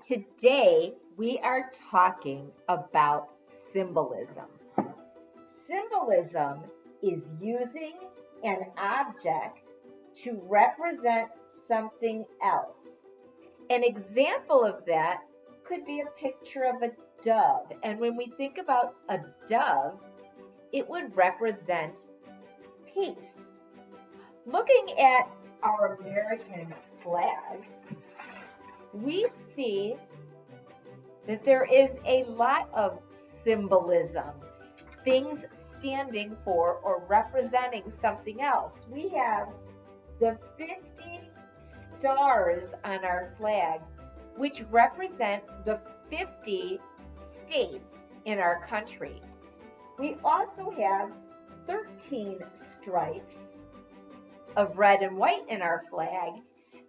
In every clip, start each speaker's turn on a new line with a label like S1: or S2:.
S1: Today, we are talking about symbolism. Symbolism is using an object to represent something else. An example of that could be a picture of a dove. And when we think about a dove, it would represent peace. Looking at our American flag, we see that there is a lot of symbolism, things standing for or representing something else. We have the 50 stars on our flag, which represent the 50 states in our country. We also have 13 stripes of red and white in our flag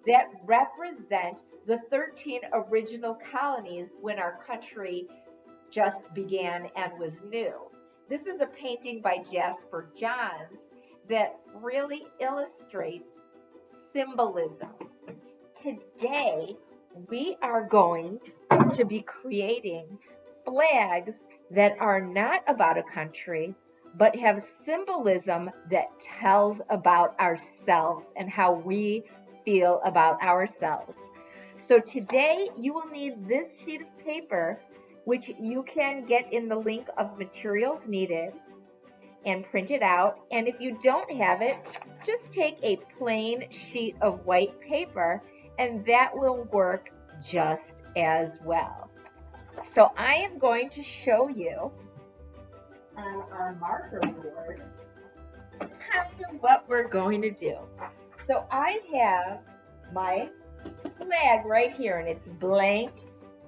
S1: that represent the 13 original colonies when our country just began and was new. This is a painting by Jasper Johns that really illustrates symbolism. Today, we are going to be creating flags that are not about a country, but have symbolism that tells about ourselves and how we feel about ourselves. So today you will need this sheet of paper, which you can get in the link of materials needed and print it out. And if you don't have it, just take a plain sheet of white paper and that will work just as well. So I am going to show you on our marker board kind of what we're going to do. So I have my flag right here and it's blank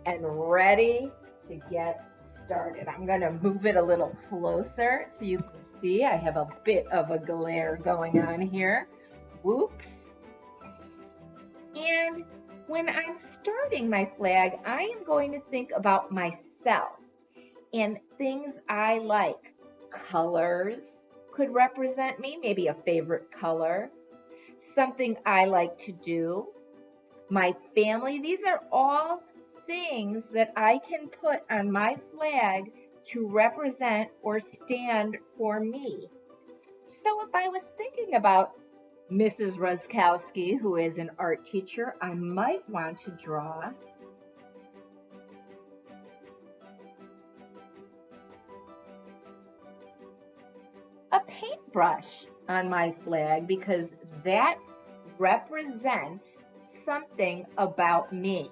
S1: and ready to get started. I'm going to move it a little closer so you can see I have a bit of a glare going on here. Whoops. And when I'm starting my flag, I am going to think about myself and things I like. Colors could represent me, maybe a favorite color, something I like to do, my family. These are all things that I can put on my flag to represent or stand for me. So if I was thinking about Mrs. Ruskowski, who is an art teacher, I might want to draw a paintbrush on my flag because that represents something about me.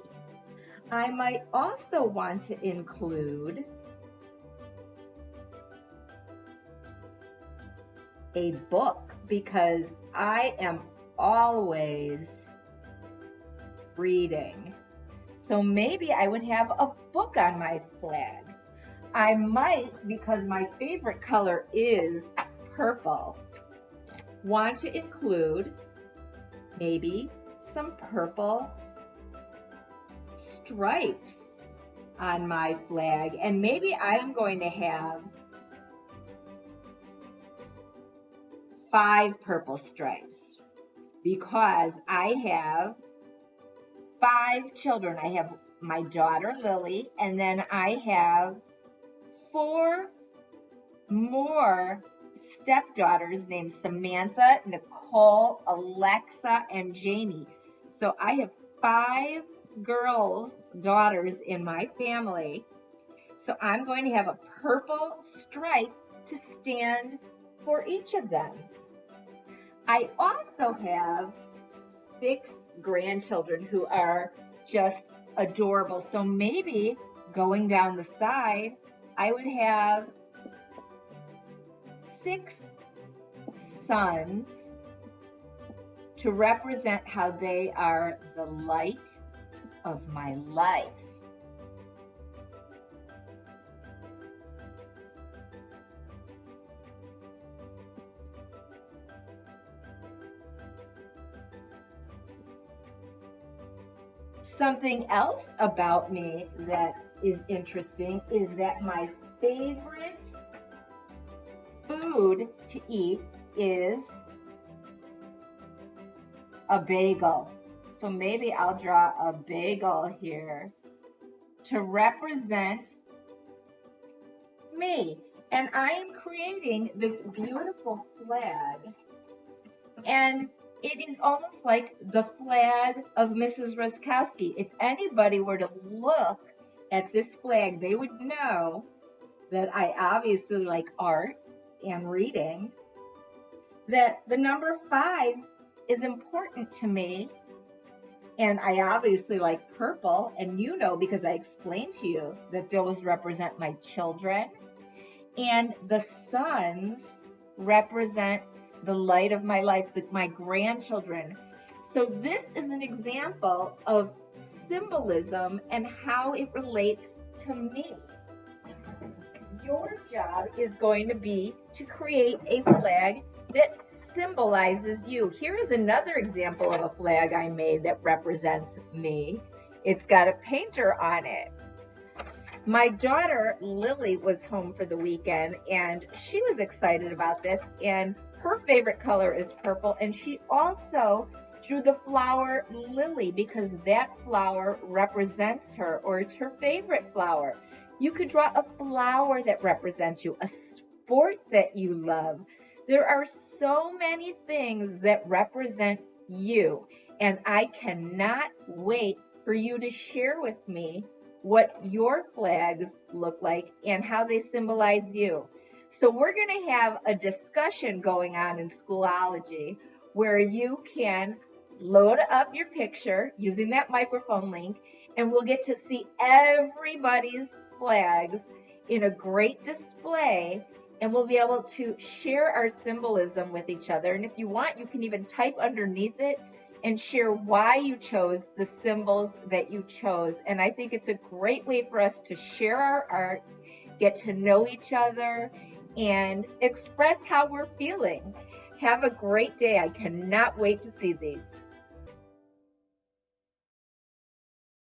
S1: I might also want to include a book because I am always reading. So maybe I would have a book on my flag. I might, because my favorite color is purple, want to include maybe some purple stripes on my flag. And maybe I am going to have 5 purple stripes because I have 5 children. I have my daughter Lily, and then I have 4 more stepdaughters named Samantha, Nicole, Alexa, and Jamie. So I have 5 daughters in my family. So I'm going to have a purple stripe to stand for each of them. I also have 6 grandchildren who are just adorable. So maybe going down the side, I would have 6 sons to represent how they are the light of my life. Something else about me that is interesting is that my favorite food to eat is a bagel. So maybe I'll draw a bagel here to represent me. And I am creating this beautiful flag. And it is almost like the flag of Mrs. Ruskowski. If anybody were to look at this flag, they would know that I obviously like art and reading, that the number 5 is important to me. And I obviously like purple, and you know because I explained to you that those represent my children. And the suns represent the light of my life, my grandchildren. So this is an example of symbolism and how it relates to me. Your job is going to be to create a flag that symbolizes you. Here is another example of a flag I made that represents me. It's got a painter on it. My daughter Lily was home for the weekend and she was excited about this, and her favorite color is purple, and she also drew the flower lily because that flower represents her, or it's her favorite flower. You could draw a flower that represents you, a sport that you love. There are so many things that represent you, and I cannot wait for you to share with me what your flags look like and how they symbolize you. So we're going to have a discussion going on in Schoolology where you can load up your picture using that microphone link, and we'll get to see everybody's flags in a great display, and we'll be able to share our symbolism with each other. And if you want, you can even type underneath it and share why you chose the symbols that you chose. And I think it's a great way for us to share our art, get to know each other, and express how we're feeling. Have a great day. I cannot wait to see these.